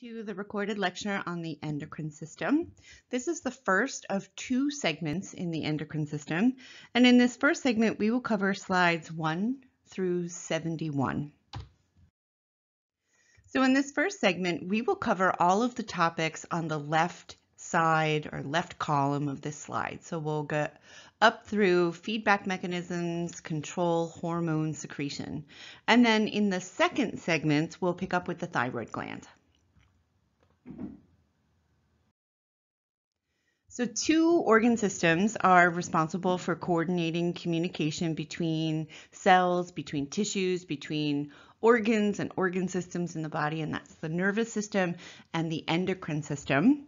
To the recorded lecture on the endocrine system. This is the first of two segments in the endocrine system, and in this first segment we will cover slides 1 through 71. So in this first segment we will cover all of the topics on the left side or left column of this slide. So we'll get up through feedback mechanisms, control, hormone secretion, and then in the second segment we'll pick up with the thyroid gland. So two organ systems are responsible for coordinating communication between cells, between tissues, between organs and organ systems in the body, and that's the nervous system and the endocrine system.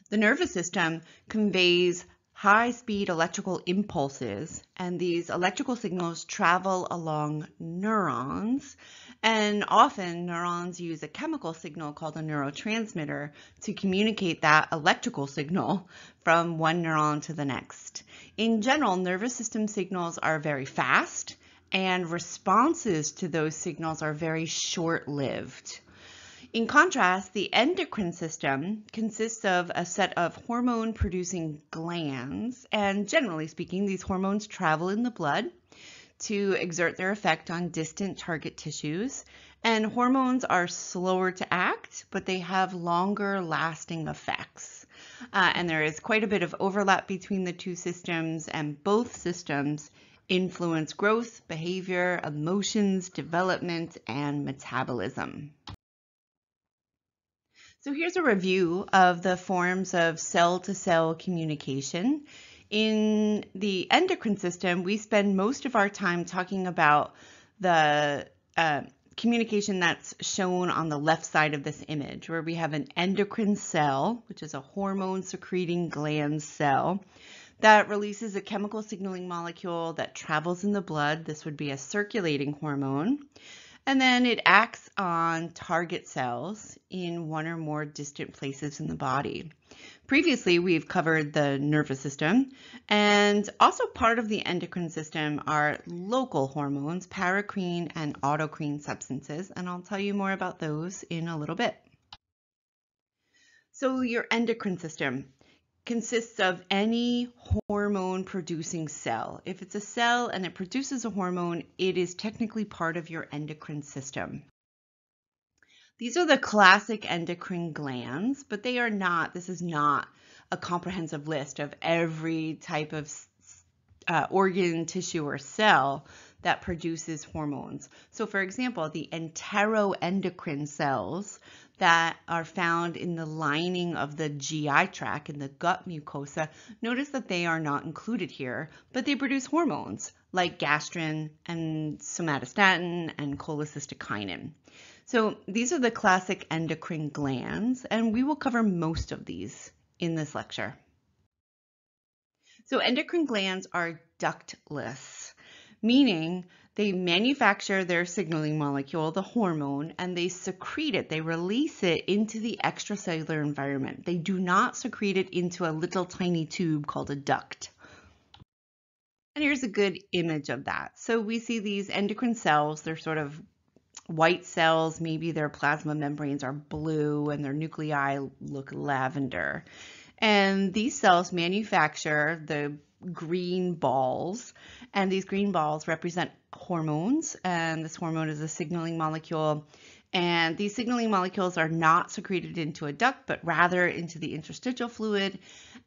The nervous system conveys high-speed electrical impulses, and these electrical signals travel along neurons, and often neurons use a chemical signal called a neurotransmitter to communicate that electrical signal from one neuron to the next. In general, nervous system signals are very fast, and responses to those signals are very short-lived. In contrast, the endocrine system consists of a set of hormone-producing glands, and generally speaking, these hormones travel in the blood to exert their effect on distant target tissues, and hormones are slower to act, but they have longer lasting effects. And there is quite a bit of overlap between the two systems, and both systems influence growth, behavior, emotions, development, and metabolism. So here's a review of the forms of cell-to-cell communication. In the endocrine system, we spend most of our time talking about the communication that's shown on the left side of this image, where we have an endocrine cell, which is a hormone-secreting gland cell, that releases a chemical signaling molecule that travels in the blood. This would be a circulating hormone. And then it acts on target cells in one or more distant places in the body. Previously, we've covered the nervous system, and also part of the endocrine system are local hormones, paracrine and autocrine substances, and I'll tell you more about those in a little bit. So your endocrine system consists of any hormone-producing cell. If it's a cell and it produces a hormone, it is technically part of your endocrine system. These are the classic endocrine glands, but they are not, this is not a comprehensive list of every type of organ, tissue, or cell that produces hormones. So for example, the enteroendocrine cells that are found in the lining of the GI tract in the gut mucosa, notice that they are not included here, but they produce hormones like gastrin and somatostatin and cholecystokinin. So these are the classic endocrine glands, and we will cover most of these in this lecture. So endocrine glands are ductless, meaning they manufacture their signaling molecule, the hormone, and they secrete it. They release it into the extracellular environment. They do not secrete it into a little tiny tube called a duct. And here's a good image of that. So we see these endocrine cells. They're sort of white cells. Maybe their plasma membranes are blue and their nuclei look lavender. And these cells manufacture the green balls, and these green balls represent hormones, and this hormone is a signaling molecule, and these signaling molecules are not secreted into a duct but rather into the interstitial fluid.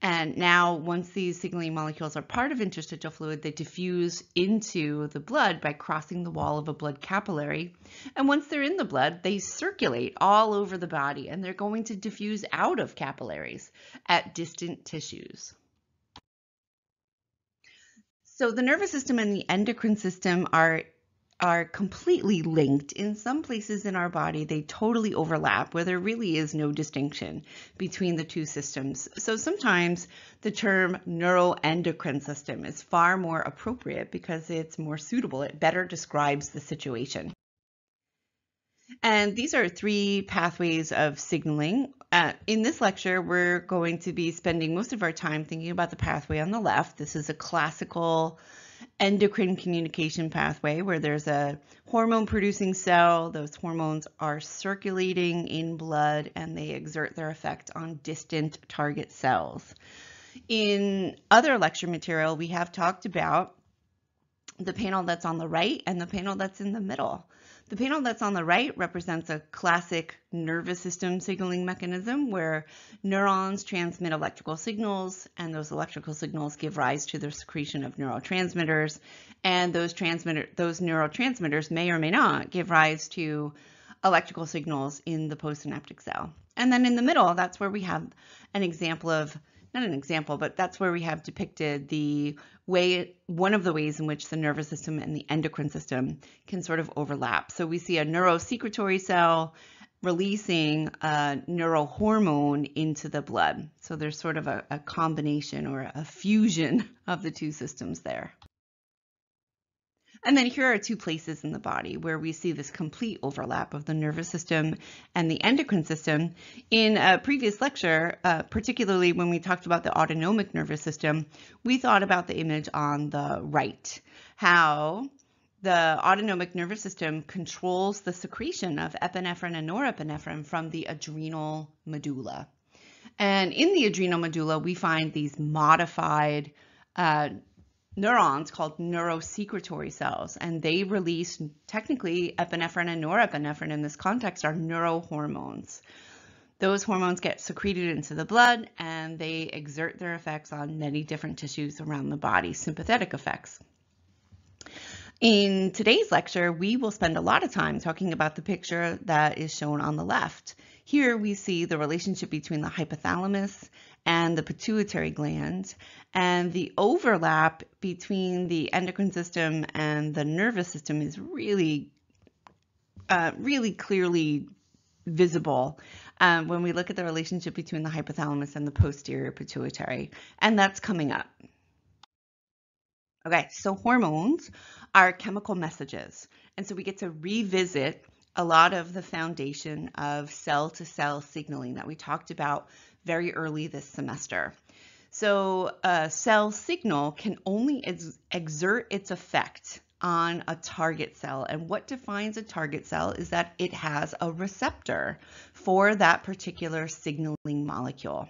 And now once these signaling molecules are part of interstitial fluid, they diffuse into the blood by crossing the wall of a blood capillary, and once they're in the blood they circulate all over the body, and they're going to diffuse out of capillaries at distant tissues. So the nervous system and the endocrine system are completely linked. In some places in our body, they totally overlap, where there really is no distinction between the two systems. So sometimes the term neuroendocrine system is far more appropriate because it's more suitable. It better describes the situation. And these are three pathways of signaling. In this lecture, we're going to be spending most of our time thinking about the pathway on the left. This is a classical endocrine communication pathway where there's a hormone producing cell. Those hormones are circulating in blood and they exert their effect on distant target cells. In other lecture material, we have talked about the panel that's on the right and the panel that's in the middle. The panel that's on the right represents a classic nervous system signaling mechanism where neurons transmit electrical signals, and those electrical signals give rise to the secretion of neurotransmitters, and those neurotransmitters may or may not give rise to electrical signals in the postsynaptic cell. And then in the middle, that's where we have an example of, not an example, but that's where we have depicted the way, one of the ways in which the nervous system and the endocrine system can sort of overlap. So we see a neurosecretory cell releasing a neurohormone into the blood. So there's sort of a combination or a fusion of the two systems there. And then here are two places in the body where we see this complete overlap of the nervous system and the endocrine system. In a previous lecture, particularly when we talked about the autonomic nervous system, we thought about the image on the right, how the autonomic nervous system controls the secretion of epinephrine and norepinephrine from the adrenal medulla. And in the adrenal medulla, we find these modified neurons called neurosecretory cells, and they release technically epinephrine and norepinephrine in this context are neurohormones. Those hormones get secreted into the blood and they exert their effects on many different tissues around the body, sympathetic effects. In today's lecture, we will spend a lot of time talking about the picture that is shown on the left. Here we see the relationship between the hypothalamus and the pituitary gland, and the overlap between the endocrine system and the nervous system is really clearly visible when we look at the relationship between the hypothalamus and the posterior pituitary, and that's coming up. Okay, so hormones are chemical messages, and so we get to revisit a lot of the foundation of cell-to-cell signaling that we talked about very early this semester. So a cell signal can only exert its effect on a target cell, and what defines a target cell is that it has a receptor for that particular signaling molecule.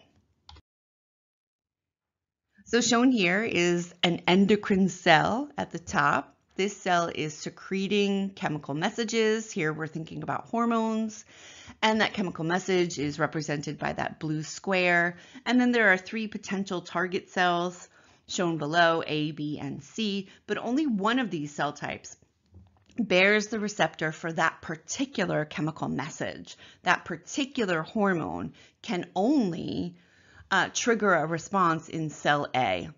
So shown here is an endocrine cell at the top. This cell is secreting chemical messages. Here we're thinking about hormones, and that chemical message is represented by that blue square. And then there are three potential target cells shown below, A, B, and C, but only one of these cell types bears the receptor for that particular chemical message. That particular hormone can only trigger a response in cell A,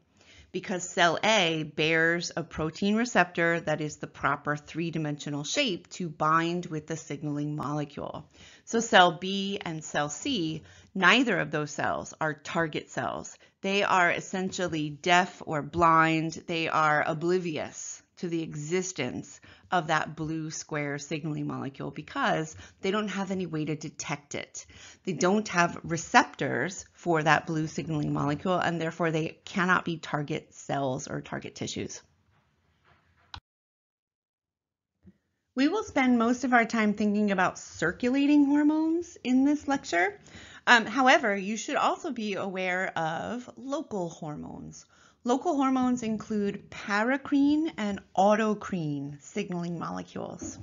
because cell A bears a protein receptor that is the proper three-dimensional shape to bind with the signaling molecule. So cell B and cell C, neither of those cells are target cells. They are essentially deaf or blind. They are oblivious to the existence of that blue square signaling molecule because they don't have any way to detect it. They don't have receptors for that blue signaling molecule, and therefore they cannot be target cells or target tissues. We will spend most of our time thinking about circulating hormones in this lecture. However, you should also be aware of local hormones. Local hormones include paracrine and autocrine signaling molecules.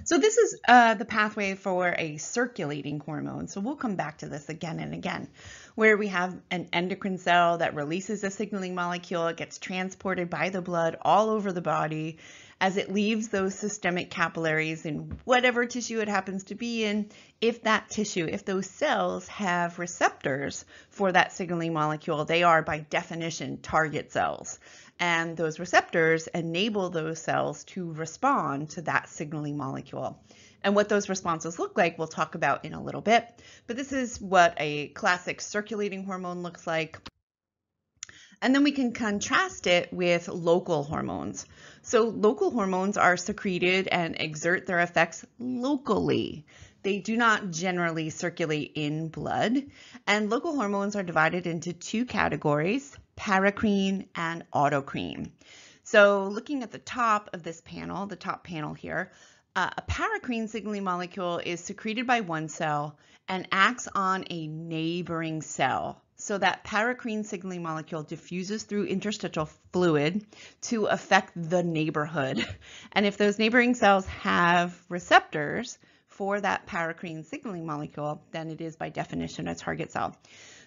So this is the pathway for a circulating hormone. So we'll come back to this again and again, where we have an endocrine cell that releases a signaling molecule. It gets transported by the blood all over the body as it leaves those systemic capillaries in whatever tissue it happens to be in. If that tissue, if those cells have receptors for that signaling molecule, they are by definition target cells. And those receptors enable those cells to respond to that signaling molecule. And what those responses look like, we'll talk about in a little bit. But this is what a classic circulating hormone looks like. And then we can contrast it with local hormones. So local hormones are secreted and exert their effects locally. they do not generally circulate in blood, and local hormones are divided into two categories, paracrine and autocrine. So looking at the top of this panel, the top panel here, a paracrine signaling molecule is secreted by one cell and acts on a neighboring cell. So that paracrine signaling molecule diffuses through interstitial fluid to affect the neighborhood. And if those neighboring cells have receptors for that paracrine signaling molecule, then it is by definition a target cell.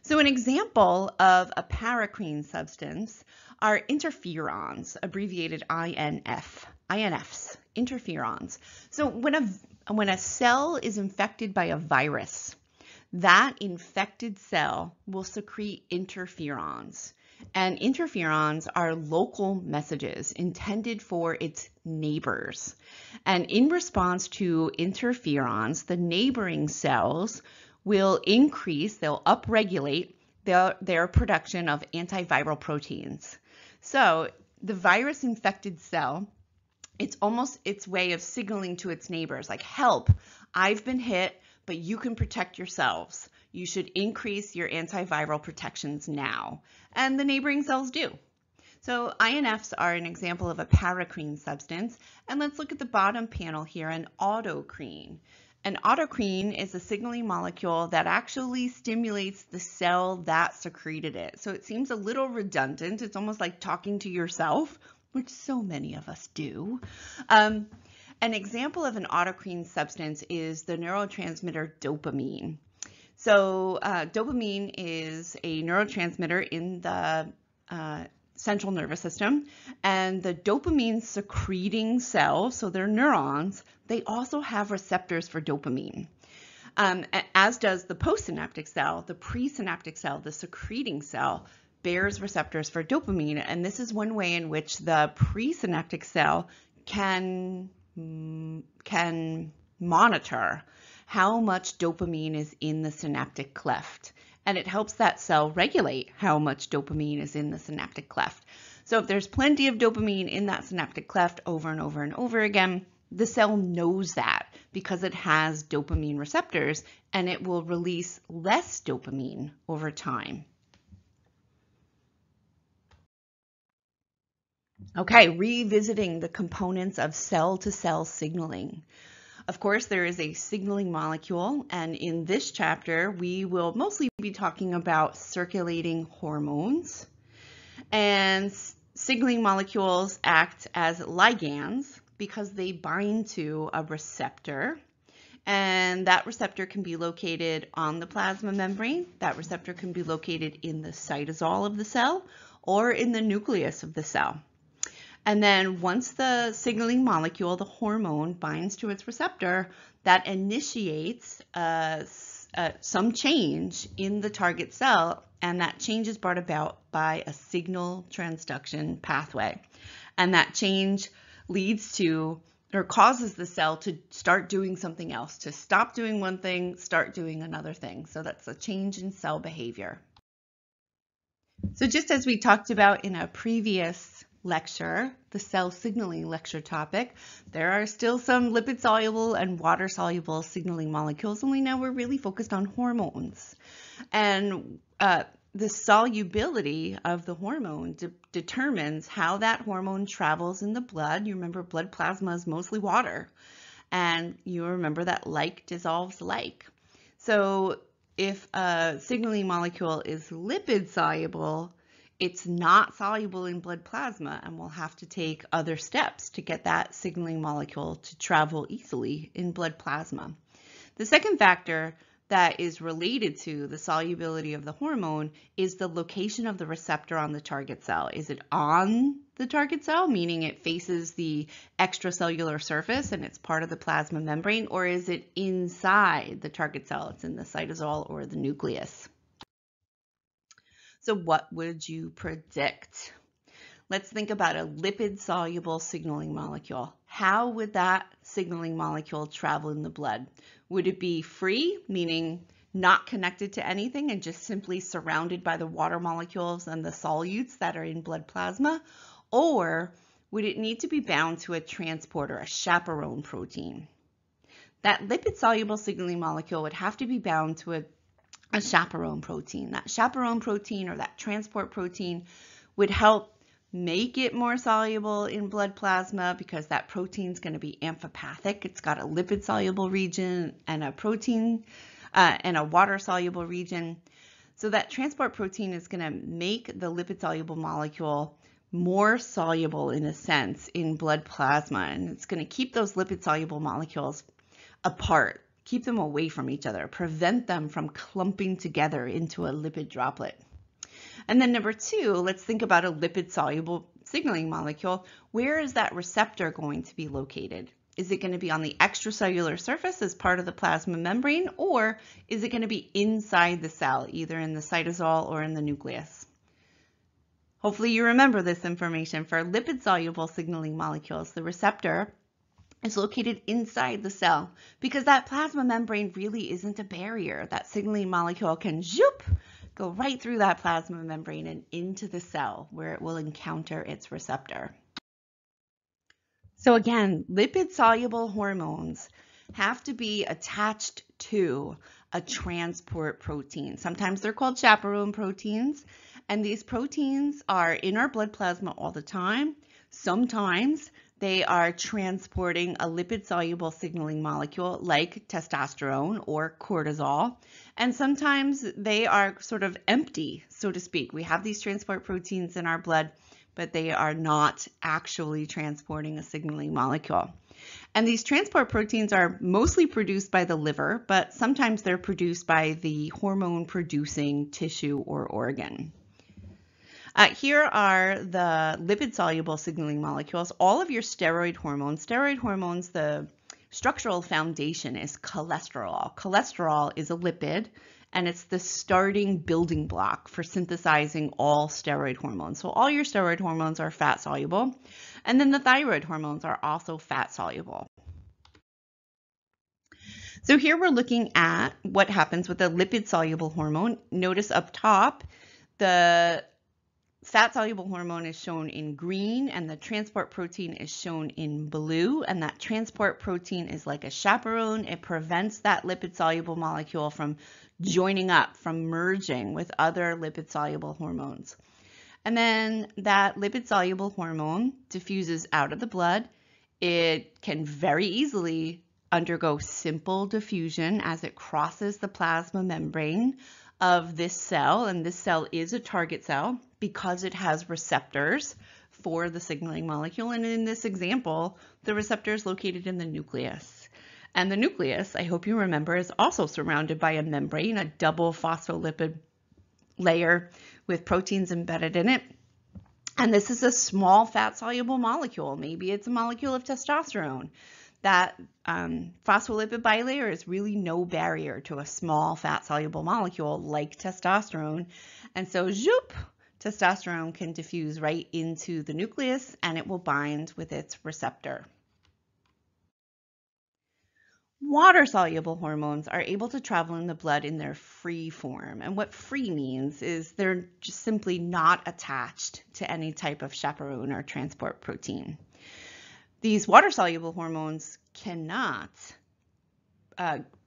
So an example of a paracrine substance are interferons, abbreviated INFs, interferons. So when a cell is infected by a virus, that infected cell will secrete interferons. And interferons are local messages intended for its neighbors. And in response to interferons, the neighboring cells will increase, they'll upregulate their production of antiviral proteins. So the virus infected cell, it's almost its way of signaling to its neighbors, like, help, I've been hit, but you can protect yourselves. You should increase your antiviral protections now. And the neighboring cells do. So INFs are an example of a paracrine substance. And let's look at the bottom panel here, an autocrine. An autocrine is a signaling molecule that actually stimulates the cell that secreted it. So it seems a little redundant. It's almost like talking to yourself, which so many of us do. An example of an autocrine substance is the neurotransmitter dopamine. So dopamine is a neurotransmitter in the central nervous system, and the dopamine secreting cells, so they're neurons, they also have receptors for dopamine. As does the postsynaptic cell, the presynaptic cell, the secreting cell, bears receptors for dopamine, and this is one way in which the presynaptic cell can monitor how much dopamine is in the synaptic cleft. And it helps that cell regulate how much dopamine is in the synaptic cleft. So if there's plenty of dopamine in that synaptic cleft over and over and over again, the cell knows that because it has dopamine receptors, and it will release less dopamine over time. Okay, revisiting the components of cell-to-cell signaling. Of course, there is a signaling molecule, and in this chapter, we will mostly be talking about circulating hormones. And signaling molecules act as ligands because they bind to a receptor, and that receptor can be located on the plasma membrane. That receptor can be located in the cytosol of the cell or in the nucleus of the cell. And then once the signaling molecule, the hormone, binds to its receptor, that initiates some change in the target cell, and that change is brought about by a signal transduction pathway. And that change leads to, or causes the cell to start doing something else, to stop doing one thing, start doing another thing. So that's a change in cell behavior. So just as we talked about in a previous lecture, the cell signaling lecture topic, there are still some lipid-soluble and water-soluble signaling molecules, only now we're really focused on hormones. And the solubility of the hormone determines how that hormone travels in the blood. You remember blood plasma is mostly water, and you remember that like dissolves like. So if a signaling molecule is lipid-soluble, it's not soluble in blood plasma, and we'll have to take other steps to get that signaling molecule to travel easily in blood plasma. The second factor that is related to the solubility of the hormone is the location of the receptor on the target cell. Is it on the target cell, meaning it faces the extracellular surface and it's part of the plasma membrane, or is it inside the target cell? It's in the cytosol or the nucleus. So what would you predict? Let's think about a lipid-soluble signaling molecule. How would that signaling molecule travel in the blood? Would it be free, meaning not connected to anything and just simply surrounded by the water molecules and the solutes that are in blood plasma? Or would it need to be bound to a transporter, a chaperone protein? that lipid-soluble signaling molecule would have to be bound to a chaperone protein. That chaperone protein or that transport protein would help make it more soluble in blood plasma because that protein is going to be amphipathic. It's got a lipid-soluble region and a protein and a water-soluble region. So that transport protein is going to make the lipid-soluble molecule more soluble in a sense in blood plasma, and it's going to keep those lipid-soluble molecules apart, keep them away from each other, prevent them from clumping together into a lipid droplet. And then number two, let's think about a lipid-soluble signaling molecule. Where is that receptor going to be located? Is it going to be on the extracellular surface as part of the plasma membrane, or is it going to be inside the cell, either in the cytosol or in the nucleus? Hopefully you remember this information. For lipid-soluble signaling molecules, the receptor is located inside the cell because that plasma membrane really isn't a barrier. That signaling molecule can go right through that plasma membrane and into the cell where it will encounter its receptor. So again, lipid-soluble hormones have to be attached to a transport protein. Sometimes they're called chaperone proteins, and these proteins are in our blood plasma all the time. Sometimes they are transporting a lipid-soluble signaling molecule like testosterone or cortisol, and sometimes they are sort of empty, so to speak. We have these transport proteins in our blood, but they are not actually transporting a signaling molecule. And these transport proteins are mostly produced by the liver, but sometimes they're produced by the hormone-producing tissue or organ. Here are the lipid-soluble signaling molecules. All of your steroid hormones, the structural foundation is cholesterol. Cholesterol is a lipid, and it's the starting building block for synthesizing all steroid hormones. So all your steroid hormones are fat soluble, and then the thyroid hormones are also fat soluble. So here we're looking at what happens with a lipid-soluble hormone. Notice up top, the fat-soluble hormone is shown in green and the transport protein is shown in blue, and that transport protein is like a chaperone. It prevents that lipid-soluble molecule from joining up, from merging with other lipid-soluble hormones. And then that lipid-soluble hormone diffuses out of the blood. It can very easily undergo simple diffusion as it crosses the plasma membrane of this cell, and this cell is a target cell because it has receptors for the signaling molecule. And in this example, the receptor is located in the nucleus. And the nucleus, I hope you remember, is also surrounded by a membrane, a double phospholipid layer with proteins embedded in it. And this is a small fat-soluble molecule. Maybe it's a molecule of testosterone. That phospholipid bilayer is really no barrier to a small fat-soluble molecule like testosterone. And so, testosterone can diffuse right into the nucleus and it will bind with its receptor. Water-soluble hormones are able to travel in the blood in their free form. And what free means is they're just simply not attached to any type of chaperone or transport protein. These water-soluble hormones cannot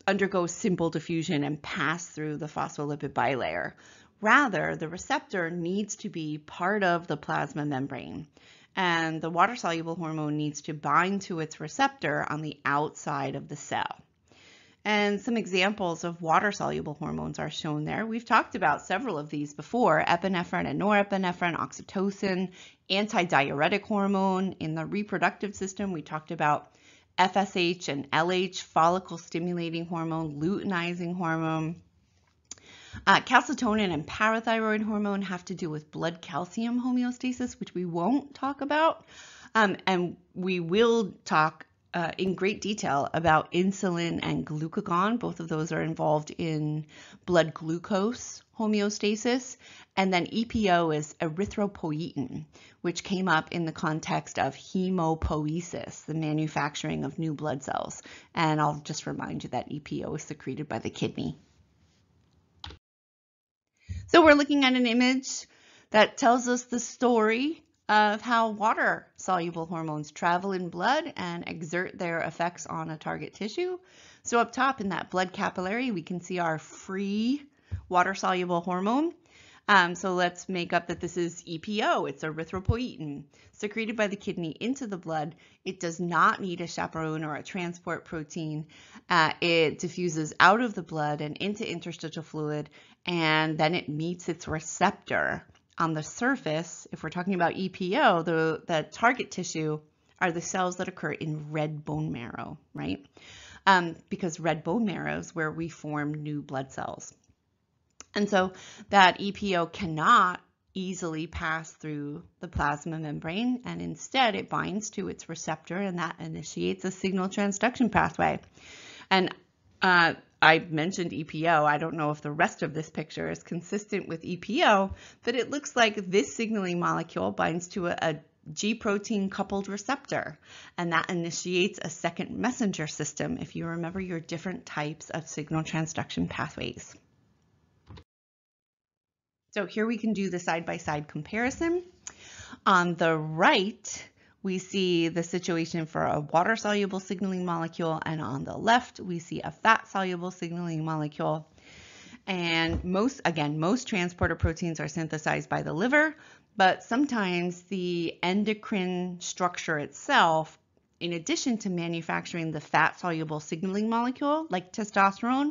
undergo simple diffusion and pass through the phospholipid bilayer. Rather, the receptor needs to be part of the plasma membrane, and the water-soluble hormone needs to bind to its receptor on the outside of the cell. And some examples of water-soluble hormones are shown there. We've talked about several of these before: epinephrine and norepinephrine, oxytocin, antidiuretic hormone. In the reproductive system, we talked about FSH and LH, follicle-stimulating hormone, luteinizing hormone. Calcitonin and parathyroid hormone have to do with blood calcium homeostasis, which we won't talk about. And we will talk in great detail about insulin and glucagon. Both of those are involved in blood glucose homeostasis. And then EPO is erythropoietin, which came up in the context of hemopoiesis, the manufacturing of new blood cells. And I'll just remind you that EPO is secreted by the kidney. So we're looking at an image that tells us the story of how water-soluble hormones travel in blood and exert their effects on a target tissue. So up top in that blood capillary, we can see our free water-soluble hormone. So let's make up that this is EPO. It's erythropoietin, secreted by the kidney into the blood. It does not need a chaperone or a transport protein. It diffuses out of the blood and into interstitial fluid, and then it meets its receptor on the surface. If we're talking about EPO, the target tissue are the cells that occur in red bone marrow, right? Because red bone marrow is where we form new blood cells. And so that EPO cannot easily pass through the plasma membrane, and instead it binds to its receptor, and that initiates a signal transduction pathway. And I mentioned EPO. I don't know if the rest of this picture is consistent with EPO, but it looks like this signaling molecule binds to a G protein coupled receptor, and that initiates a second messenger system, if you remember your different types of signal transduction pathways. So here we can do the side-by-side comparison. On the right, we see the situation for a water-soluble signaling molecule, and on the left, we see a fat-soluble signaling molecule. And most transporter proteins are synthesized by the liver, but sometimes the endocrine structure itself, in addition to manufacturing the fat-soluble signaling molecule, like testosterone,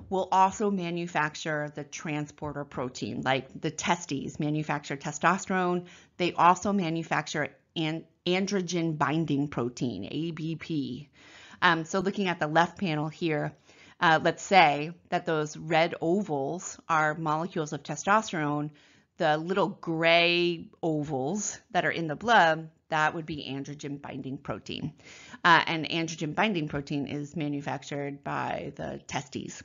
will also manufacture the transporter protein, like the testes manufacture testosterone. They also manufacture androgen binding protein, ABP. So looking at the left panel here, let's say that those red ovals are molecules of testosterone. The little gray ovals that are in the blood, that would be androgen binding protein. And androgen binding protein is manufactured by the testes.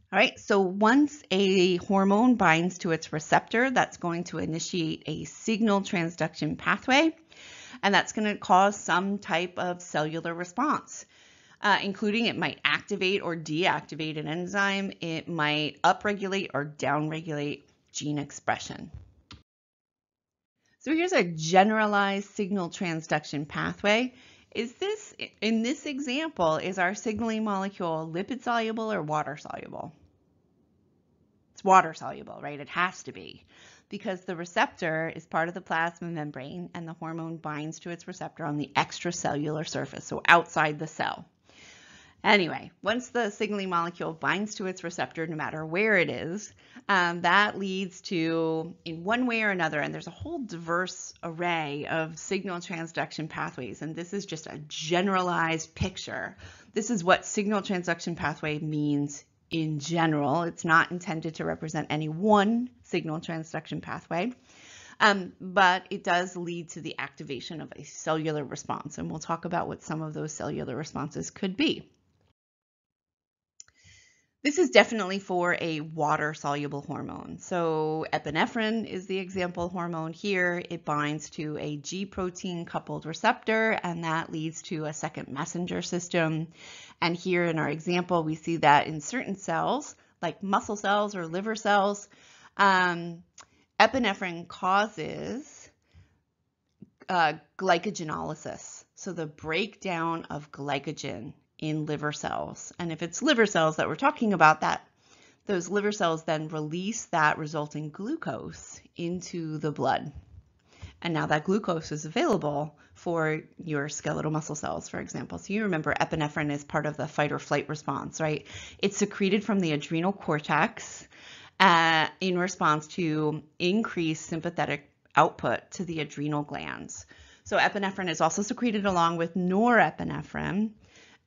All right, so once a hormone binds to its receptor, that's going to initiate a signal transduction pathway, and that's going to cause some type of cellular response, including it might activate or deactivate an enzyme. It might upregulate or downregulate gene expression. So here's a generalized signal transduction pathway. In this example, is our signaling molecule lipid soluble or water soluble? It's water soluble, right? It has to be, because the receptor is part of the plasma membrane and the hormone binds to its receptor on the extracellular surface, so outside the cell. Anyway, once the signaling molecule binds to its receptor, no matter where it is, that leads to, in one way or another, and there's a whole diverse array of signal transduction pathways, and this is just a generalized picture. This is what signal transduction pathway means in general. It's not intended to represent any one signal transduction pathway, but it does lead to the activation of a cellular response, and we'll talk about what some of those cellular responses could be. This is definitely for a water-soluble hormone. So epinephrine is the example hormone here. It binds to a G protein coupled receptor, and that leads to a second messenger system. And here in our example, we see that in certain cells, like muscle cells or liver cells, epinephrine causes glycogenolysis, so the breakdown of glycogen in liver cells. And if it's liver cells that we're talking about, those liver cells then release that resulting glucose into the blood. And now that glucose is available for your skeletal muscle cells, for example. So you remember epinephrine is part of the fight or flight response, right? It's secreted from the adrenal cortex in response to increased sympathetic output to the adrenal glands. So epinephrine is also secreted along with norepinephrine.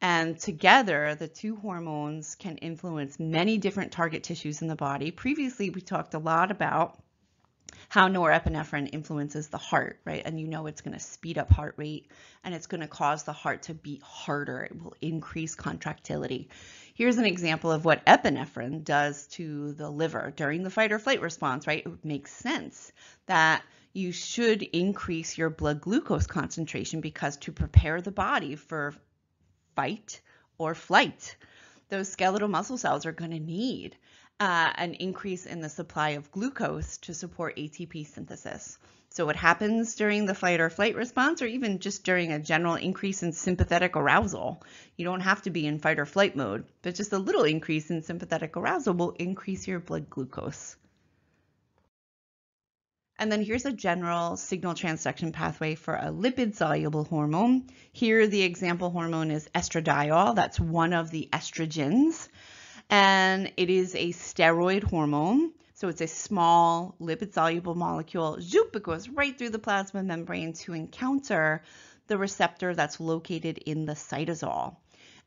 And together, the two hormones can influence many different target tissues in the body. Previously, we talked a lot about how norepinephrine influences the heart, right? And you know it's going to speed up heart rate, and it's going to cause the heart to beat harder. It will increase contractility. Here's an example of what epinephrine does to the liver during the fight or flight response, right? It makes sense that you should increase your blood glucose concentration, because to prepare the body for fight or flight, those skeletal muscle cells are going to need an increase in the supply of glucose to support ATP synthesis. So what happens during the fight or flight response, or even just during a general increase in sympathetic arousal? You don't have to be in fight or flight mode, but just a little increase in sympathetic arousal will increase your blood glucose. And then here's a general signal transduction pathway for a lipid-soluble hormone. Here, the example hormone is estradiol. That's one of the estrogens. And it is a steroid hormone. So it's a small lipid-soluble molecule. Zoop, it goes right through the plasma membrane to encounter the receptor that's located in the cytosol.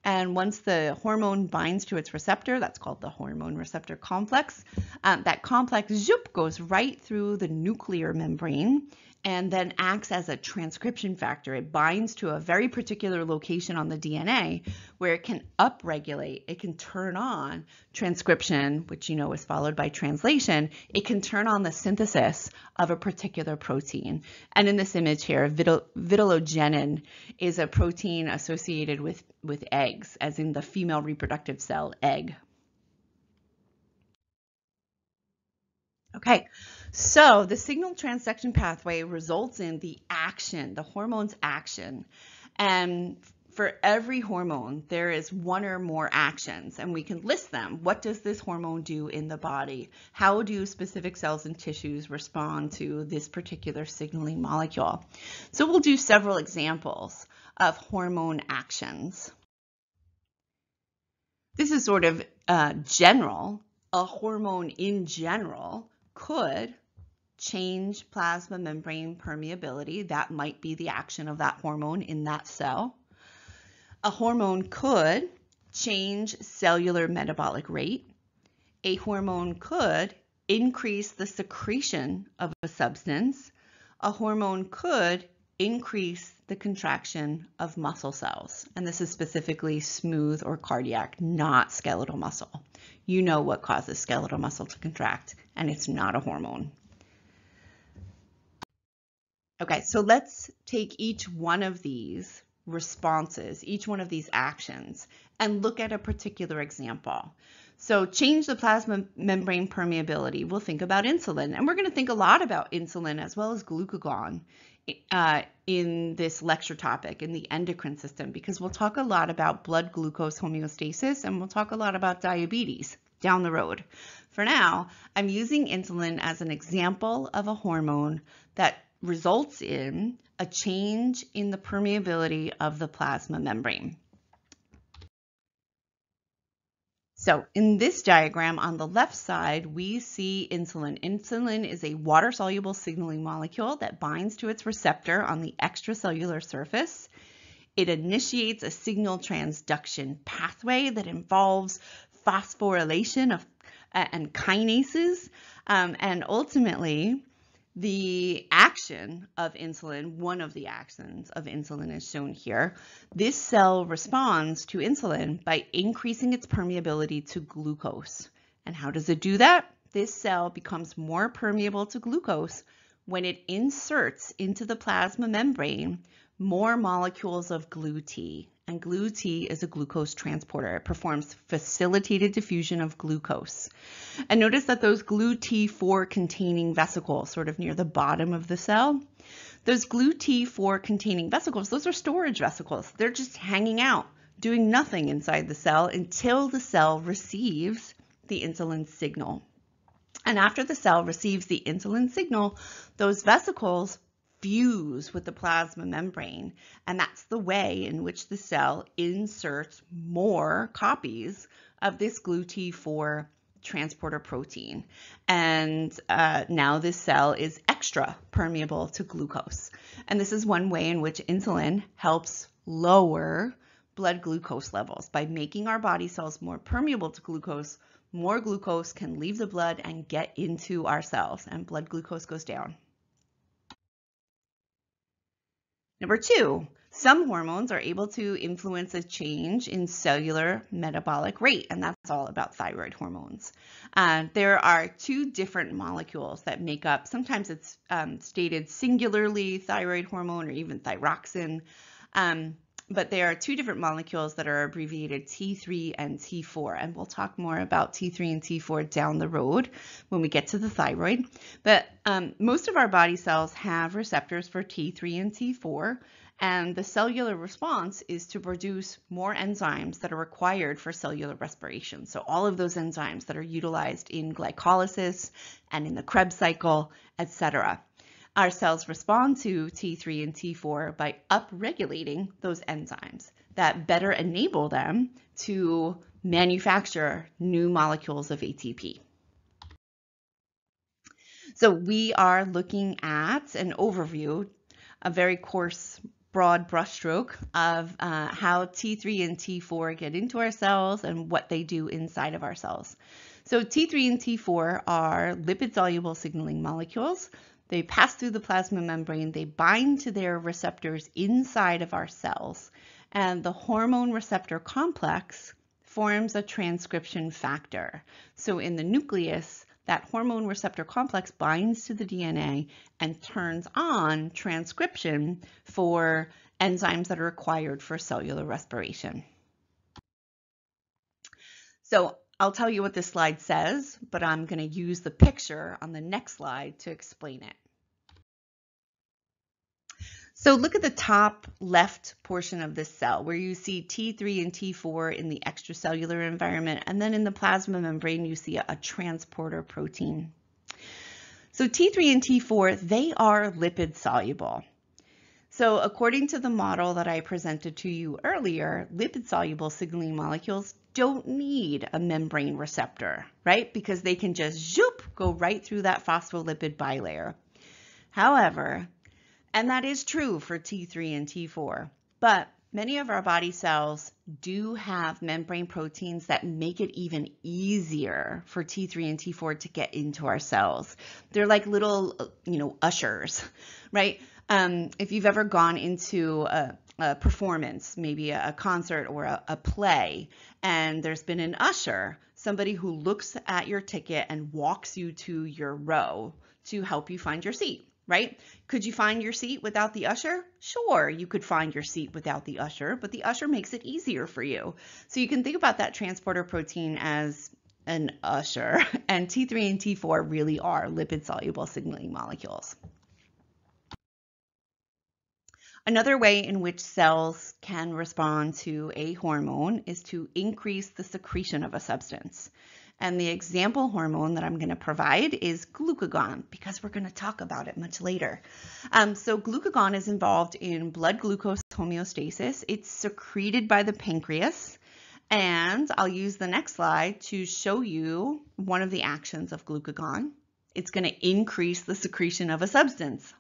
And once the hormone binds to its receptor, that's called the hormone receptor complex, that complex, zoop, goes right through the nuclear membrane and then acts as a transcription factor. It binds to a very particular location on the DNA where it can upregulate, it can turn on transcription, which you know is followed by translation. It can turn on the synthesis of a particular protein. And in this image here, vitellogenin is a protein associated with eggs, as in the female reproductive cell egg. Okay, so the signal transduction pathway results in the action, the hormone's action. And for every hormone, there is one or more actions, and we can list them. What does this hormone do in the body? How do specific cells and tissues respond to this particular signaling molecule? So we'll do several examples of hormone actions. This is sort of general. A hormone in general could change plasma membrane permeability. That might be the action of that hormone in that cell. A hormone could change cellular metabolic rate. A hormone could increase the secretion of a substance. A hormone could increase the contraction of muscle cells. And this is specifically smooth or cardiac, not skeletal muscle. You know what causes skeletal muscle to contract, and it's not a hormone. Okay, so let's take each one of these responses, each one of these actions, and look at a particular example. So change the plasma membrane permeability. We'll think about insulin, and we're going to think a lot about insulin as well as glucagon in this lecture topic in the endocrine system, because we'll talk a lot about blood glucose homeostasis and we'll talk a lot about diabetes down the road. For now, I'm using insulin as an example of a hormone that results in a change in the permeability of the plasma membrane. So in this diagram on the left side, we see insulin. Insulin is a water-soluble signaling molecule that binds to its receptor on the extracellular surface. It initiates a signal transduction pathway that involves phosphorylation and kinases, and ultimately the action of insulin, one of the actions of insulin is shown here. This cell responds to insulin by increasing its permeability to glucose. And how does it do that? This cell becomes more permeable to glucose when it inserts into the plasma membrane more molecules of GLUT. And GLUT is a glucose transporter. It performs facilitated diffusion of glucose. And notice that those GLUT4 containing vesicles, sort of near the bottom of the cell, those GLUT4 containing vesicles, those are storage vesicles. They're just hanging out, doing nothing inside the cell until the cell receives the insulin signal. And after the cell receives the insulin signal, those vesicles fuse with the plasma membrane, and that's the way in which the cell inserts more copies of this GLUT4 transporter protein. And now this cell is extra permeable to glucose. And this is one way in which insulin helps lower blood glucose levels. By making our body cells more permeable to glucose, more glucose can leave the blood and get into our cells, and blood glucose goes down. Number two, some hormones are able to influence a change in cellular metabolic rate, and that's all about thyroid hormones. There are two different molecules that make up, sometimes it's stated singularly thyroid hormone or even thyroxine. but there are two different molecules that are abbreviated T3 and T4, and we'll talk more about T3 and T4 down the road when we get to the thyroid. But most of our body cells have receptors for T3 and T4, and the cellular response is to produce more enzymes that are required for cellular respiration. So all of those enzymes that are utilized in glycolysis and in the Krebs cycle, etc. Our cells respond to T3 and T4 by upregulating those enzymes that better enable them to manufacture new molecules of ATP. So we are looking at an overview, a very coarse, broad brushstroke of how T3 and T4 get into our cells and what they do inside of our cells. So T3 and T4 are lipid-soluble signaling molecules. They pass through the plasma membrane, they bind to their receptors inside of our cells, and the hormone receptor complex forms a transcription factor. So in the nucleus, that hormone receptor complex binds to the DNA and turns on transcription for enzymes that are required for cellular respiration. So I'll tell you what this slide says, but I'm going to use the picture on the next slide to explain it. So look at the top left portion of this cell where you see T3 and T4 in the extracellular environment, and then in the plasma membrane you see a transporter protein. So T3 and T4, they are lipid soluble. So according to the model that I presented to you earlier, lipid soluble signaling molecules don't need a membrane receptor, right? Because they can just zoop, go right through that phospholipid bilayer. However, and that is true for T3 and T4, but many of our body cells do have membrane proteins that make it even easier for T3 and T4 to get into our cells. They're like little, ushers, right? If you've ever gone into a performance, maybe a concert or a play, and there's been an usher, somebody who looks at your ticket and walks you to your row to help you find your seat. Right? Could you find your seat without the usher? Sure, you could find your seat without the usher, but the usher makes it easier for you. So you can think about that transporter protein as an usher, and T3 and T4 really are lipid-soluble signaling molecules. Another way in which cells can respond to a hormone is to increase the secretion of a substance. And the example hormone that I'm going to provide is glucagon, because we're going to talk about it much later. So glucagon is involved in blood glucose homeostasis. It's secreted by the pancreas. And I'll use the next slide to show you one of the actions of glucagon. It's going to increase the secretion of a substance.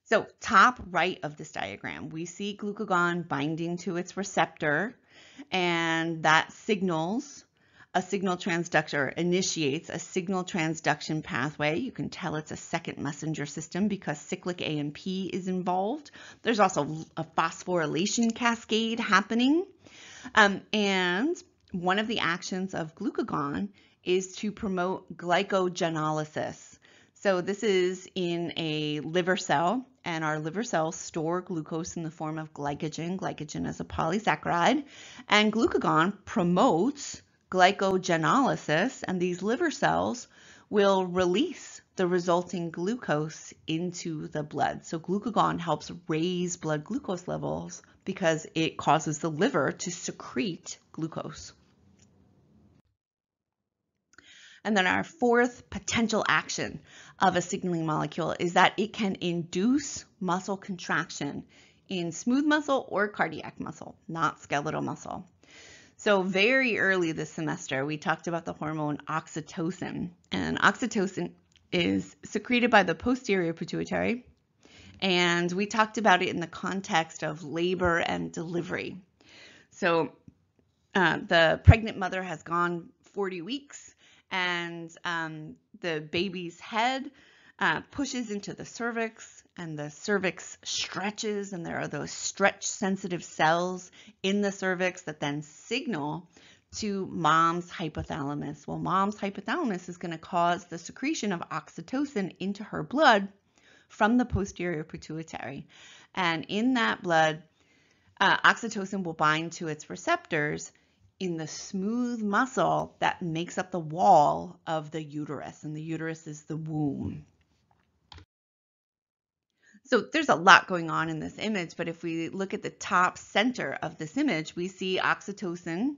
So top right of this diagram, we see glucagon binding to its receptor, and that signals a signal transducer, initiates a signal transduction pathway. You can tell it's a second messenger system because cyclic AMP is involved. There's also a phosphorylation cascade happening. And one of the actions of glucagon is to promote glycogenolysis. So this is in a liver cell, and our liver cells store glucose in the form of glycogen. Glycogen is a polysaccharide, and glucagon promotes glycogenolysis, and these liver cells will release the resulting glucose into the blood. So glucagon helps raise blood glucose levels because it causes the liver to secrete glucose. And then our fourth potential action of a signaling molecule is that it can induce muscle contraction in smooth muscle or cardiac muscle, not skeletal muscle. So very early this semester, we talked about the hormone oxytocin, and oxytocin is secreted by the posterior pituitary, and we talked about it in the context of labor and delivery. So the pregnant mother has gone 40 weeks, and the baby's head pushes into the cervix, and the cervix stretches, and there are those stretch sensitive cells in the cervix that then signal to mom's hypothalamus. Well, mom's hypothalamus is going to cause the secretion of oxytocin into her blood from the posterior pituitary. And in that blood, oxytocin will bind to its receptors in the smooth muscle that makes up the wall of the uterus, and the uterus is the womb. So there's a lot going on in this image, but if we look at the top center of this image, we see oxytocin,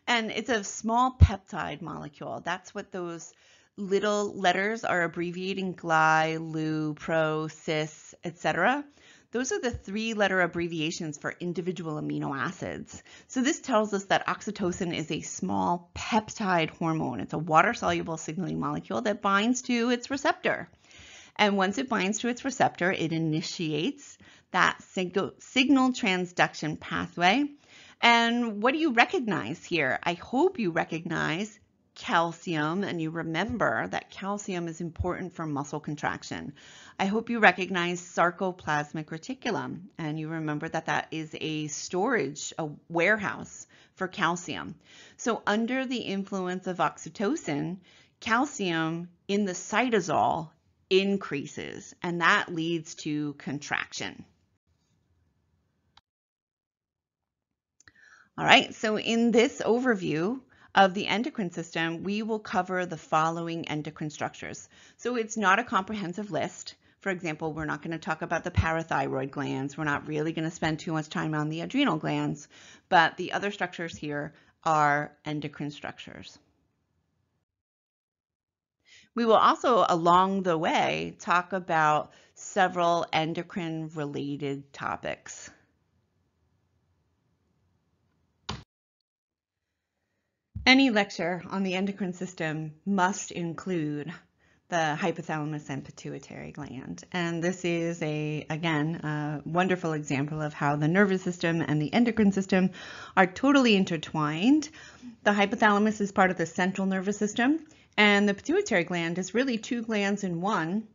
and it's a small peptide molecule. That's what those little letters are abbreviating: gly, lu, pro, cis, etc. Those are the 3-letter abbreviations for individual amino acids. So this tells us that oxytocin is a small peptide hormone. It's a water-soluble signaling molecule that binds to its receptor. And once it binds to its receptor, it initiates that signal transduction pathway. And what do you recognize here? I hope you recognize calcium, and you remember that calcium is important for muscle contraction. I hope you recognize sarcoplasmic reticulum, and you remember that that is a storage, a warehouse for calcium. So under the influence of oxytocin, calcium in the cytosol increases, and that leads to contraction. All right, so in this overview of the endocrine system, we will cover the following endocrine structures. So it's not a comprehensive list. For example, we're not going to talk about the parathyroid glands. We're not really going to spend too much time on the adrenal glands, but the other structures here are endocrine structures. We will also, along the way, talk about several endocrine-related topics. Any lecture on the endocrine system must include the hypothalamus and pituitary gland. And this is, again, a wonderful example of how the nervous system and the endocrine system are totally intertwined. The hypothalamus is part of the central nervous system, and the pituitary gland is really 2 glands in one.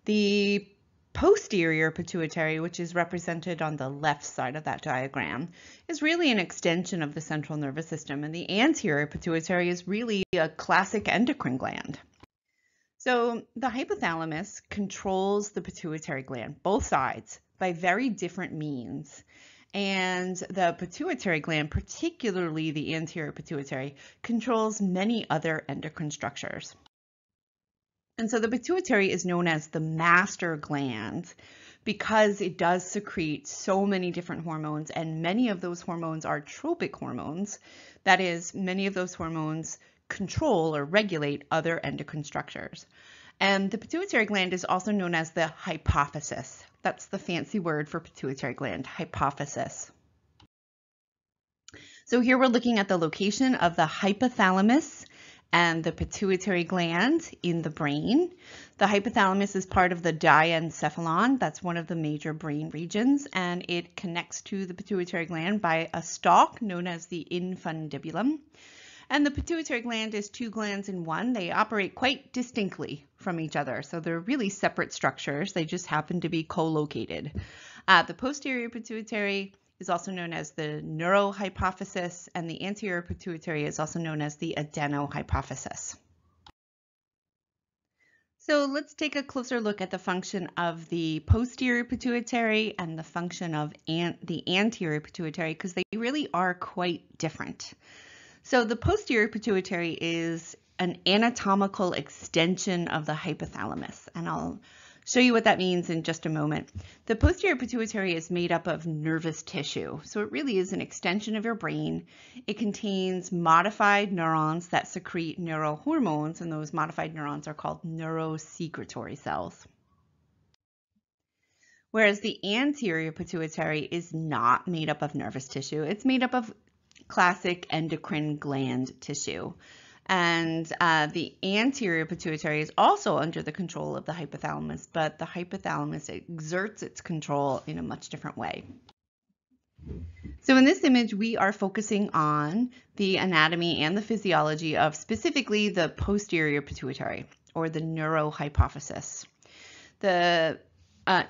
The posterior pituitary, which is represented on the left side of that diagram, is really an extension of the central nervous system, and the anterior pituitary is really a classic endocrine gland. So the hypothalamus controls the pituitary gland, both sides, by very different means. And the pituitary gland, particularly the anterior pituitary, controls many other endocrine structures. And so the pituitary is known as the master gland because it does secrete so many different hormones, and many of those hormones are tropic hormones. That is, many of those hormones control or regulate other endocrine structures. And the pituitary gland is also known as the hypophysis. That's the fancy word for pituitary gland, hypophysis. So here we're looking at the location of the hypothalamus and the pituitary gland in the brain. The hypothalamus is part of the diencephalon. That's one of the major brain regions, and it connects to the pituitary gland by a stalk known as the infundibulum. And the pituitary gland is 2 glands in one. They operate quite distinctly from each other, so they're really separate structures. They just happen to be co-located. The posterior pituitary is also known as the neurohypophysis, and the anterior pituitary is also known as the adenohypophysis. So let's take a closer look at the function of the posterior pituitary and the function of the anterior pituitary, because they really are quite different. So the posterior pituitary is an anatomical extension of the hypothalamus, and I'll show you what that means in just a moment. The posterior pituitary is made up of nervous tissue, so it really is an extension of your brain. It contains modified neurons that secrete neurohormones, and those modified neurons are called neurosecretory cells. Whereas the anterior pituitary is not made up of nervous tissue. It's made up of classic endocrine gland tissue. And the anterior pituitary is also under the control of the hypothalamus, but the hypothalamus exerts its control in a much different way. So in this image, we are focusing on the anatomy and the physiology of specifically the posterior pituitary, or the neurohypophysis.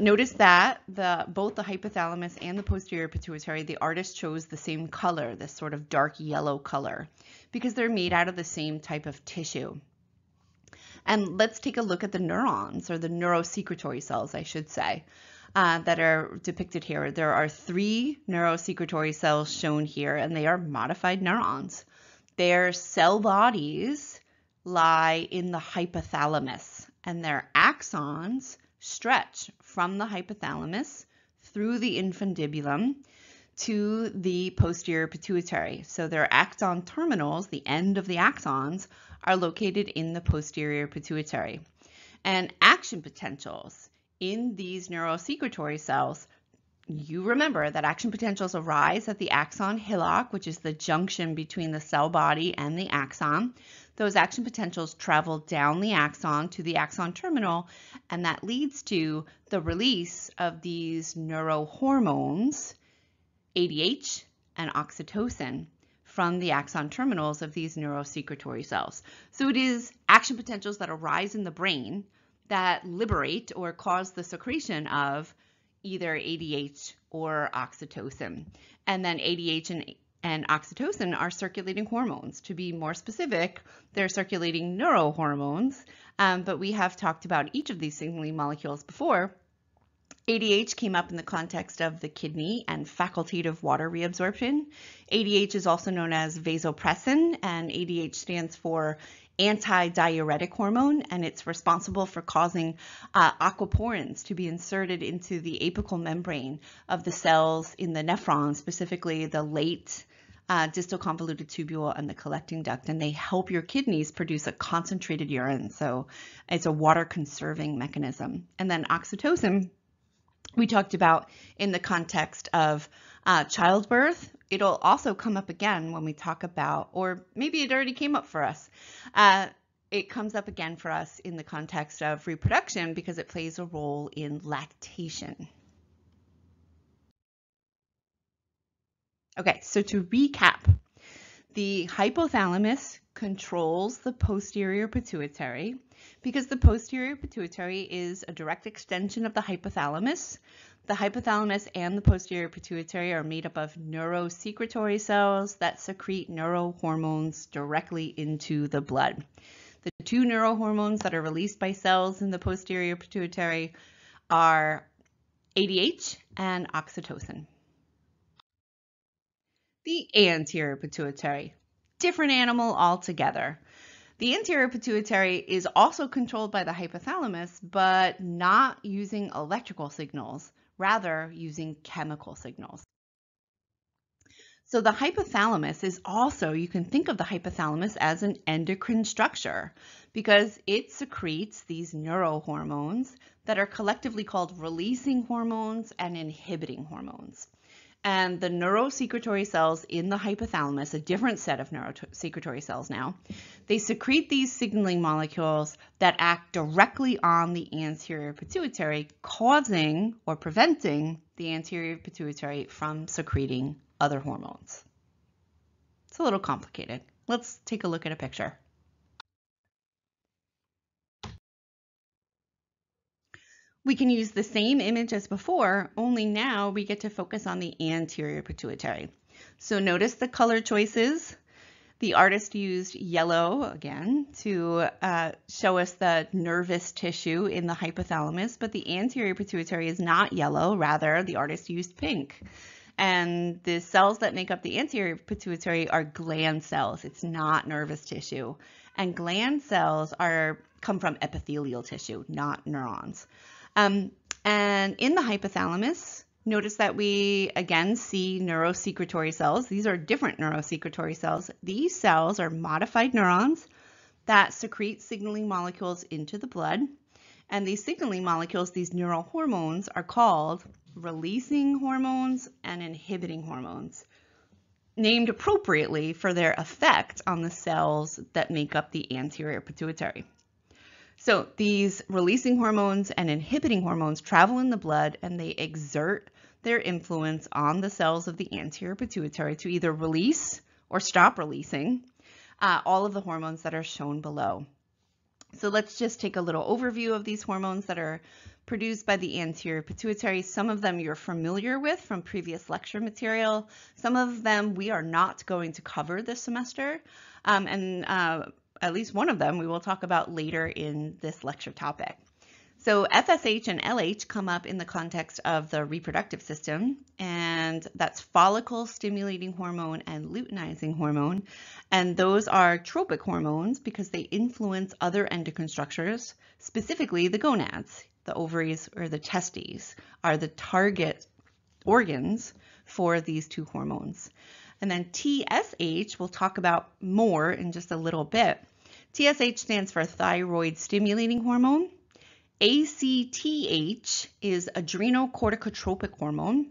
Notice that both the hypothalamus and the posterior pituitary, the artist chose the same color, this sort of dark yellow color, because they're made out of the same type of tissue. And let's take a look at the neurons, or the neurosecretory cells, I should say, that are depicted here. There are 3 neurosecretory cells shown here, and they are modified neurons. Their cell bodies lie in the hypothalamus, and their axons stretch from the hypothalamus through the infundibulum to the posterior pituitary. So their axon terminals, the end of the axons, are located in the posterior pituitary. And action potentials in these neurosecretory cells, you remember that action potentials arise at the axon hillock, which is the junction between the cell body and the axon. Those action potentials travel down the axon to the axon terminal, and that leads to the release of these neurohormones, ADH and oxytocin, from the axon terminals of these neurosecretory cells. So it is action potentials that arise in the brain that liberate or cause the secretion of either ADH or oxytocin. And then ADH and oxytocin are circulating hormones. To be more specific, they're circulating neurohormones, but we have talked about each of these signaling molecules before. ADH came up in the context of the kidney and facultative water reabsorption. ADH is also known as vasopressin, and ADH stands for antidiuretic hormone, and it's responsible for causing aquaporins to be inserted into the apical membrane of the cells in the nephron, specifically the late distal convoluted tubule and the collecting duct, and they help your kidneys produce a concentrated urine. So it's a water conserving mechanism. And then oxytocin, we talked about in the context of childbirth. It'll also come up again when we talk about, or maybe it already came up for us. It comes up again for us in the context of reproduction because it plays a role in lactation. Okay, so to recap, the hypothalamus controls the posterior pituitary because the posterior pituitary is a direct extension of the hypothalamus. The hypothalamus and the posterior pituitary are made up of neurosecretory cells that secrete neurohormones directly into the blood. The 2 neurohormones that are released by cells in the posterior pituitary are ADH and oxytocin. The anterior pituitary, different animal altogether. The anterior pituitary is also controlled by the hypothalamus, but not using electrical signals, rather using chemical signals. So the hypothalamus is also, you can think of the hypothalamus as an endocrine structure because it secretes these neurohormones that are collectively called releasing hormones and inhibiting hormones. And the neurosecretory cells in the hypothalamus, a different set of neurosecretory cells now, they secrete these signaling molecules that act directly on the anterior pituitary, causing or preventing the anterior pituitary from secreting other hormones. It's a little complicated. Let's take a look at a picture. We can use the same image as before, only now we get to focus on the anterior pituitary. So notice the color choices. The artist used yellow again to show us the nervous tissue in the hypothalamus, but the anterior pituitary is not yellow, rather the artist used pink. And the cells that make up the anterior pituitary are gland cells. It's not nervous tissue. And gland cells come from epithelial tissue, not neurons. And in the hypothalamus, notice that we again see neurosecretory cells. These are different neurosecretory cells. These cells are modified neurons that secrete signaling molecules into the blood. And these signaling molecules, these neurohormones, are called releasing hormones and inhibiting hormones, named appropriately for their effect on the cells that make up the anterior pituitary. So these releasing hormones and inhibiting hormones travel in the blood and they exert their influence on the cells of the anterior pituitary to either release or stop releasing all of the hormones that are shown below. So let's just take a little overview of these hormones that are produced by the anterior pituitary. Some of them you're familiar with from previous lecture material. Some of them we are not going to cover this semester. at least one of them we will talk about later in this lecture topic. So FSH and LH come up in the context of the reproductive system, and that's follicle stimulating hormone and luteinizing hormone. And those are tropic hormones because they influence other endocrine structures, specifically the gonads. The ovaries or the testes are the target organs for these two hormones. And then TSH we'll talk about more in just a little bit. TSH stands for thyroid stimulating hormone. ACTH is adrenocorticotropic hormone.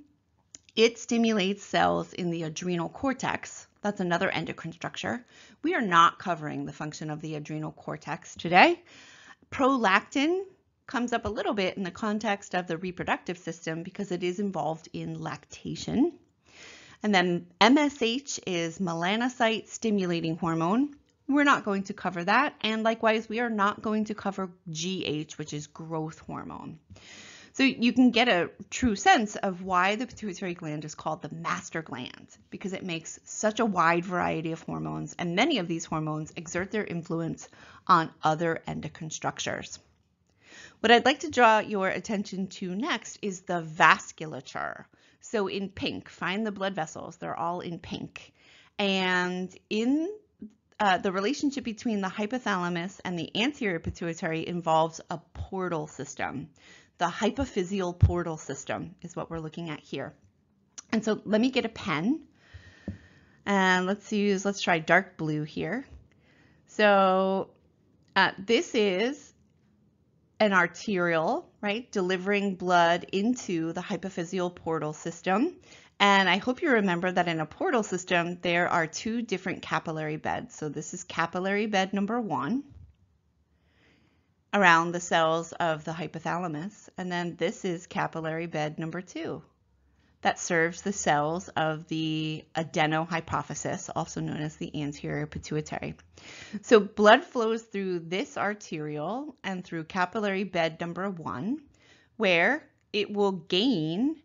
It stimulates cells in the adrenal cortex. That's another endocrine structure. We are not covering the function of the adrenal cortex today. Prolactin comes up a little bit in the context of the reproductive system because it is involved in lactation. And then MSH is melanocyte stimulating hormone. We're not going to cover that. And likewise, we are not going to cover GH, which is growth hormone. So you can get a true sense of why the pituitary gland is called the master gland, because it makes such a wide variety of hormones, and many of these hormones exert their influence on other endocrine structures. What I'd like to draw your attention to next is the vasculature. So in pink, find the blood vessels. They're all in pink. And in the relationship between the hypothalamus and the anterior pituitary involves a portal system. The hypophyseal portal system is what we're looking at here. And so let me get a pen. And let's try dark blue here. So this is an arteriole, right, delivering blood into the hypophyseal portal system. And I hope you remember that in a portal system, there are two different capillary beds. So this is capillary bed number 1 around the cells of the hypothalamus. And then this is capillary bed number 2 that serves the cells of the adenohypophysis, also known as the anterior pituitary. So blood flows through this arteriole and through capillary bed number 1, where it will gain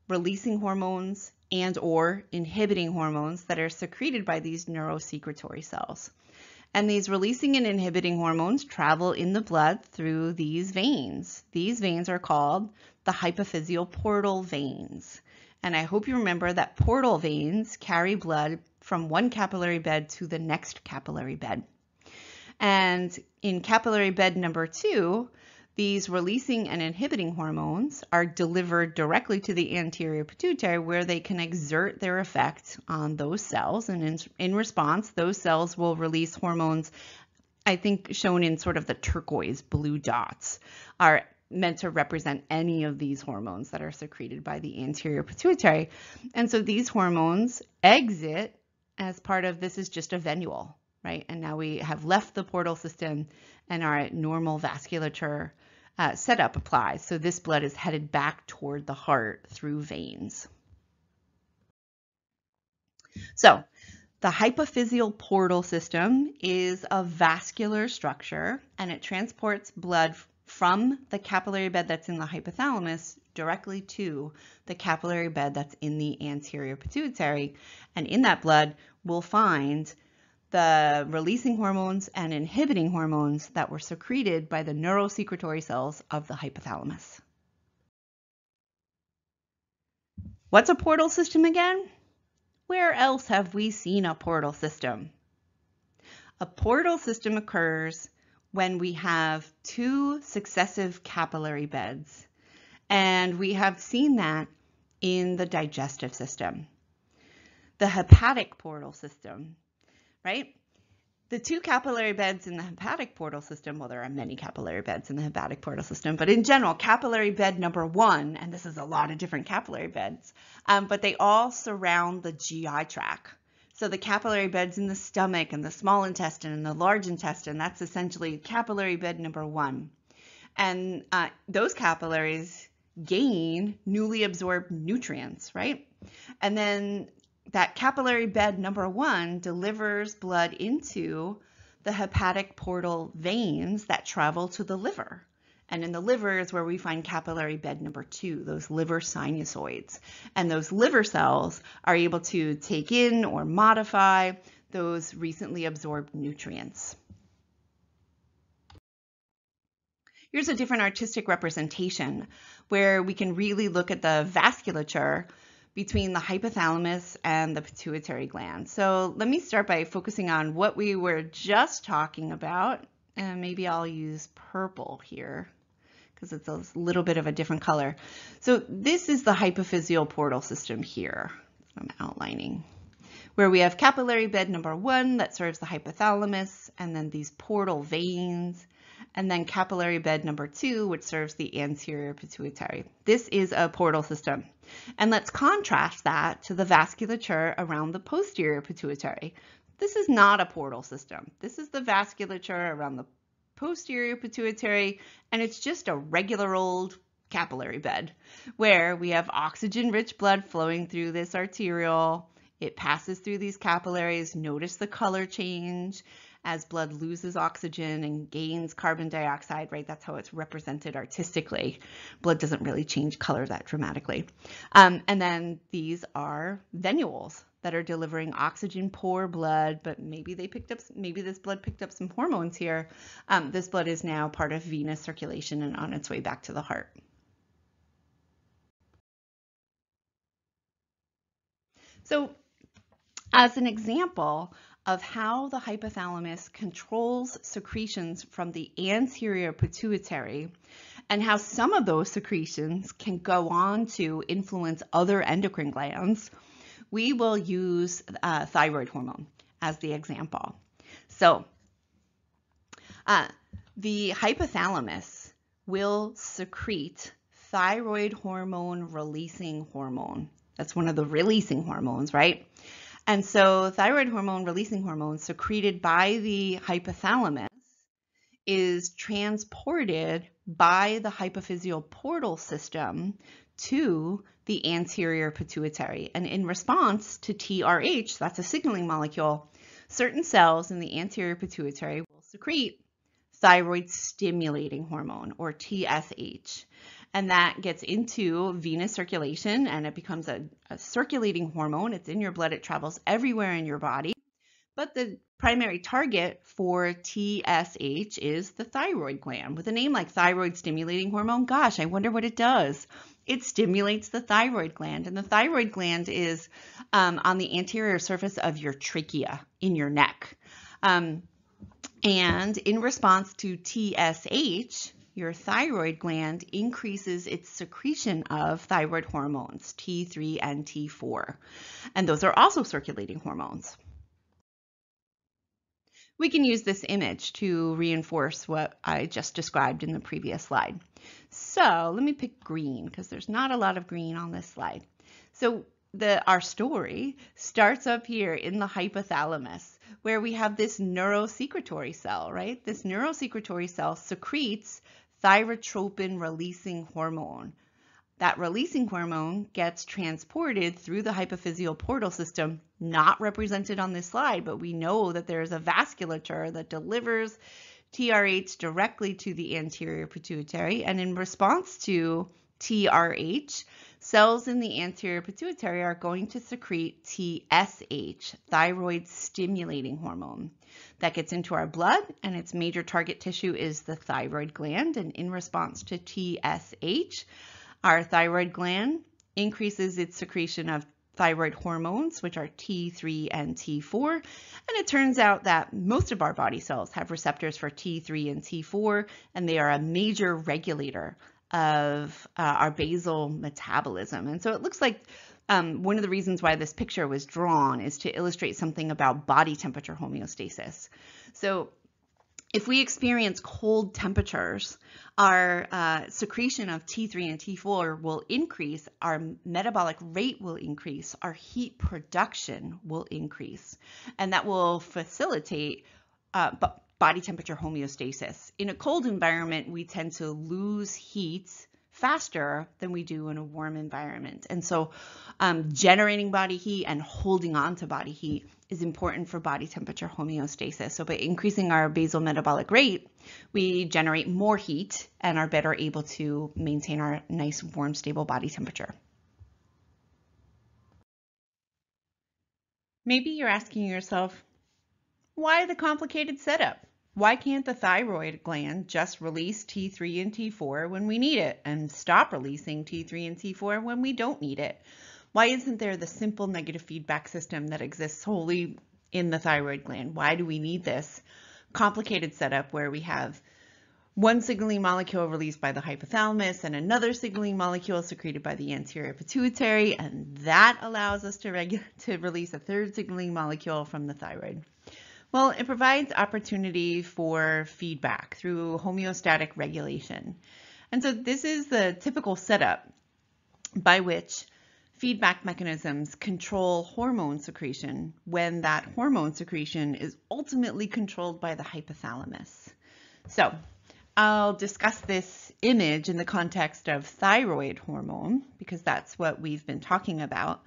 releasing hormones and or inhibiting hormones that are secreted by these neurosecretory cells. And these releasing and inhibiting hormones travel in the blood through these veins. These veins are called the hypophyseal portal veins. And I hope you remember that portal veins carry blood from one capillary bed to the next capillary bed. And in capillary bed number 2, these releasing and inhibiting hormones are delivered directly to the anterior pituitary, where they can exert their effect on those cells. And in response, those cells will release hormones, I think shown in sort of the turquoise blue dots, are meant to represent any of these hormones that are secreted by the anterior pituitary. And so these hormones exit as part of, this is just a venule, right? And now we have left the portal system and our normal vasculature setup applies. So this blood is headed back toward the heart through veins. So the hypophyseal portal system is a vascular structure, and it transports blood from the capillary bed that's in the hypothalamus directly to the capillary bed that's in the anterior pituitary. And in that blood, we'll find the releasing hormones and inhibiting hormones that were secreted by the neurosecretory cells of the hypothalamus. What's a portal system again? Where else have we seen a portal system? A portal system occurs when we have two successive capillary beds, and we have seen that in the digestive system. The hepatic portal system, right? The two capillary beds in the hepatic portal system, well, there are many capillary beds in the hepatic portal system, but in general, capillary bed number 1, and this is a lot of different capillary beds, but they all surround the GI tract. So the capillary beds in the stomach and the small intestine and the large intestine, that's essentially capillary bed number 1. And those capillaries gain newly absorbed nutrients, right? And then that capillary bed number 1 delivers blood into the hepatic portal veins that travel to the liver. And in the liver is where we find capillary bed number 2, those liver sinusoids. And those liver cells are able to take in or modify those recently absorbed nutrients. Here's a different artistic representation where we can really look at the vasculature between the hypothalamus and the pituitary gland. So let me start by focusing on what we were just talking about. And maybe I'll use purple here because it's a little bit of a different color. So this is the hypophyseal portal system here. I'm outlining, where we have capillary bed number 1 that serves the hypothalamus, and then these portal veins, and then capillary bed number 2, which serves the anterior pituitary. This is a portal system. And let's contrast that to the vasculature around the posterior pituitary. This is not a portal system. This is the vasculature around the posterior pituitary, and it's just a regular old capillary bed where we have oxygen-rich blood flowing through this arteriole. It passes through these capillaries. Notice the color change as blood loses oxygen and gains carbon dioxide, right? That's how it's represented artistically. Blood doesn't really change color that dramatically. And then these are venules that are delivering oxygen poor blood, but maybe this blood picked up some hormones here. This blood is now part of venous circulation and on its way back to the heart. So as an example of how the hypothalamus controls secretions from the anterior pituitary and how some of those secretions can go on to influence other endocrine glands, we will use thyroid hormone as the example. So the hypothalamus will secrete thyroid hormone releasing hormone. That's one of the releasing hormones, right? And so thyroid hormone releasing hormone secreted by the hypothalamus is transported by the hypophyseal portal system to the anterior pituitary. And in response to TRH, that's a signaling molecule, certain cells in the anterior pituitary will secrete thyroid stimulating hormone, or TSH. And that gets into venous circulation and it becomes a circulating hormone. It's in your blood, it travels everywhere in your body. But the primary target for TSH is the thyroid gland. With a name like thyroid stimulating hormone, gosh, I wonder what it does. It stimulates the thyroid gland, and the thyroid gland is on the anterior surface of your trachea in your neck. And in response to TSH, your thyroid gland increases its secretion of thyroid hormones, T3 and T4. And those are also circulating hormones. We can use this image to reinforce what I just described in the previous slide. So let me pick green because there's not a lot of green on this slide. So our story starts up here in the hypothalamus, where we have this neurosecretory cell, right? This neurosecretory cell secretes thyrotropin releasing hormone. That releasing hormone gets transported through the hypophyseal portal system, not represented on this slide, but we know that there is a vasculature that delivers TRH directly to the anterior pituitary, and in response to TRH, cells in the anterior pituitary are going to secrete TSH, thyroid stimulating hormone. That gets into our blood, and its major target tissue is the thyroid gland, and in response to TSH, our thyroid gland increases its secretion of thyroid hormones, which are T3 and T4. And it turns out that most of our body cells have receptors for T3 and T4, and they are a major regulator of our basal metabolism. And so it looks like one of the reasons why this picture was drawn is to illustrate something about body temperature homeostasis. So if we experience cold temperatures, our secretion of T3 and T4 will increase, our metabolic rate will increase, our heat production will increase, and that will facilitate body temperature homeostasis. In a cold environment, we tend to lose heat faster than we do in a warm environment. And so generating body heat and holding on to body heat is important for body temperature homeostasis. So by increasing our basal metabolic rate, we generate more heat and are better able to maintain our nice, warm, stable body temperature. Maybe you're asking yourself, why the complicated setup? Why can't the thyroid gland just release T3 and T4 when we need it and stop releasing T3 and T4 when we don't need it? Why isn't there the simple negative feedback system that exists solely in the thyroid gland? Why do we need this complicated setup where we have one signaling molecule released by the hypothalamus and another signaling molecule secreted by the anterior pituitary, and that allows us to release a third signaling molecule from the thyroid? Well, it provides opportunity for feedback through homeostatic regulation. And so this is the typical setup by which feedback mechanisms control hormone secretion when that hormone secretion is ultimately controlled by the hypothalamus. So I'll discuss this image in the context of thyroid hormone because that's what we've been talking about.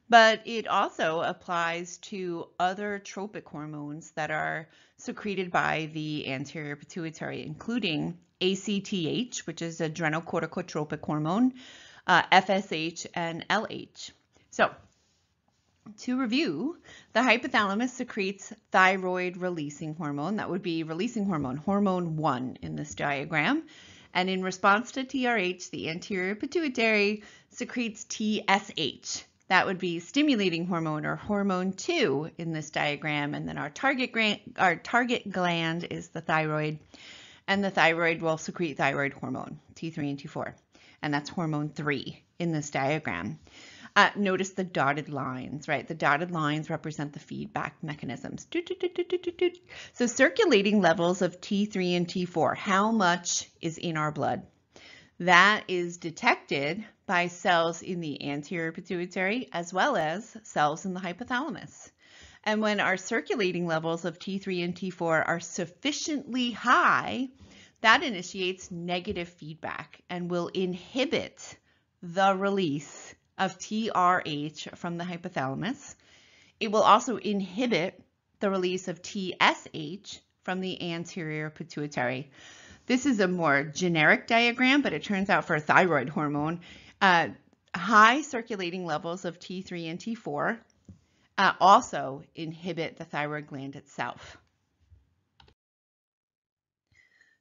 But it also applies to other tropic hormones that are secreted by the anterior pituitary, including ACTH, which is adrenocorticotropic hormone, FSH, and LH. So, to review, the hypothalamus secretes thyroid releasing hormone. That would be releasing hormone, hormone 1 in this diagram. And in response to TRH, the anterior pituitary secretes TSH. That would be stimulating hormone or hormone 2 in this diagram. And then our target gland is the thyroid. And the thyroid will secrete thyroid hormone, T3 and T4. And that's hormone 3 in this diagram. Notice the dotted lines, right? The dotted lines represent the feedback mechanisms. So circulating levels of T3 and T4, how much is in our blood? That is detected by cells in the anterior pituitary as well as cells in the hypothalamus. And when our circulating levels of T3 and T4 are sufficiently high, that initiates negative feedback and will inhibit the release of TRH from the hypothalamus. It will also inhibit the release of TSH from the anterior pituitary. This is a more generic diagram, but it turns out for thyroid hormone, high circulating levels of T3 and T4 also inhibit the thyroid gland itself.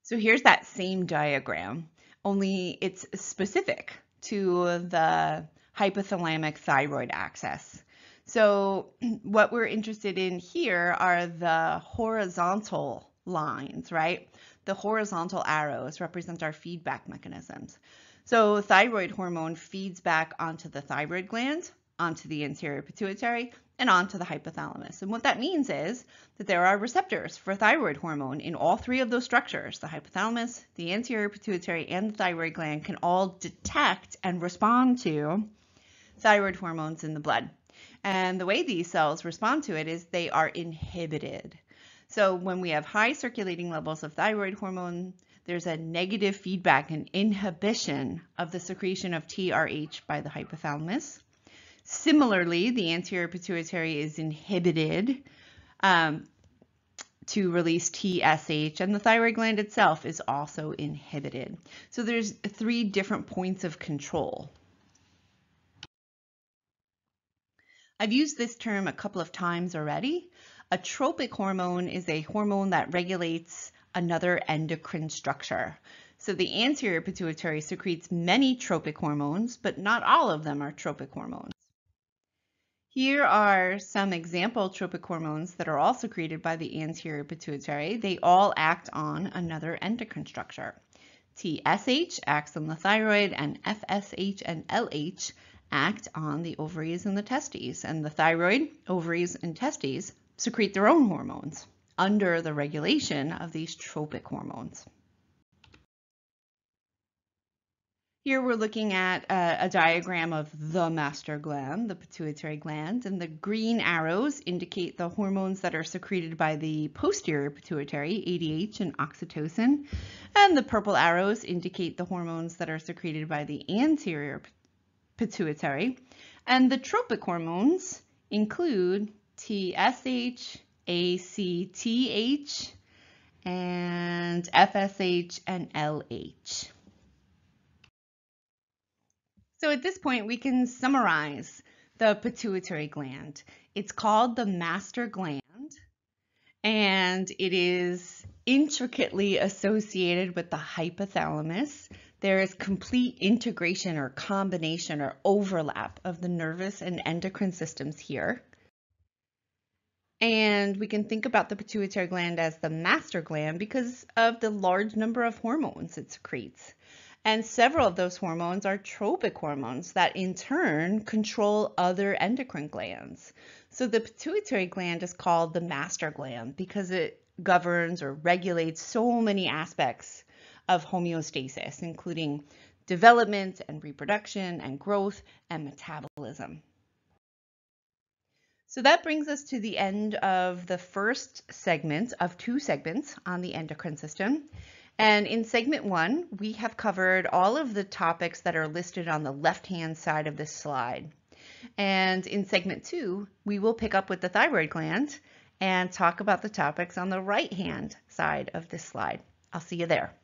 So here's that same diagram, only it's specific to the hypothalamic thyroid axis. So what we're interested in here are the horizontal lines, right? The horizontal arrows represent our feedback mechanisms. So thyroid hormone feeds back onto the thyroid gland, onto the anterior pituitary, and onto the hypothalamus. And what that means is that there are receptors for thyroid hormone in all three of those structures. The hypothalamus, the anterior pituitary, and the thyroid gland can all detect and respond to thyroid hormones in the blood. And the way these cells respond to it is they are inhibited. So when we have high circulating levels of thyroid hormone, there's a negative feedback and inhibition of the secretion of TRH by the hypothalamus. Similarly, the anterior pituitary is inhibited to release TSH, and the thyroid gland itself is also inhibited. So there's 3 different points of control. I've used this term a couple of times already. A tropic hormone is a hormone that regulates another endocrine structure. So the anterior pituitary secretes many tropic hormones, but not all of them are tropic hormones. Here are some example tropic hormones that are all secreted by the anterior pituitary. They all act on another endocrine structure. TSH acts on the thyroid, and FSH and LH act on the ovaries and the testes. And the thyroid, ovaries, and testes secrete their own hormones under the regulation of these tropic hormones. Here we're looking at a diagram of the master gland, the pituitary gland, and the green arrows indicate the hormones that are secreted by the posterior pituitary, ADH and oxytocin, and the purple arrows indicate the hormones that are secreted by the anterior pituitary, and the tropic hormones include TSH, ACTH, and FSH and LH. So at this point, we can summarize the pituitary gland. It's called the master gland, and it is intricately associated with the hypothalamus. There is complete integration or combination or overlap of the nervous and endocrine systems here. And we can think about the pituitary gland as the master gland because of the large number of hormones it secretes. And several of those hormones are tropic hormones that in turn control other endocrine glands. So the pituitary gland is called the master gland because it governs or regulates so many aspects of homeostasis, including development and reproduction and growth and metabolism. So that brings us to the end of the first segment of 2 segments on the endocrine system. And in segment 1, we have covered all of the topics that are listed on the left-hand side of this slide. And in segment 2, we will pick up with the thyroid gland and talk about the topics on the right-hand side of this slide. I'll see you there.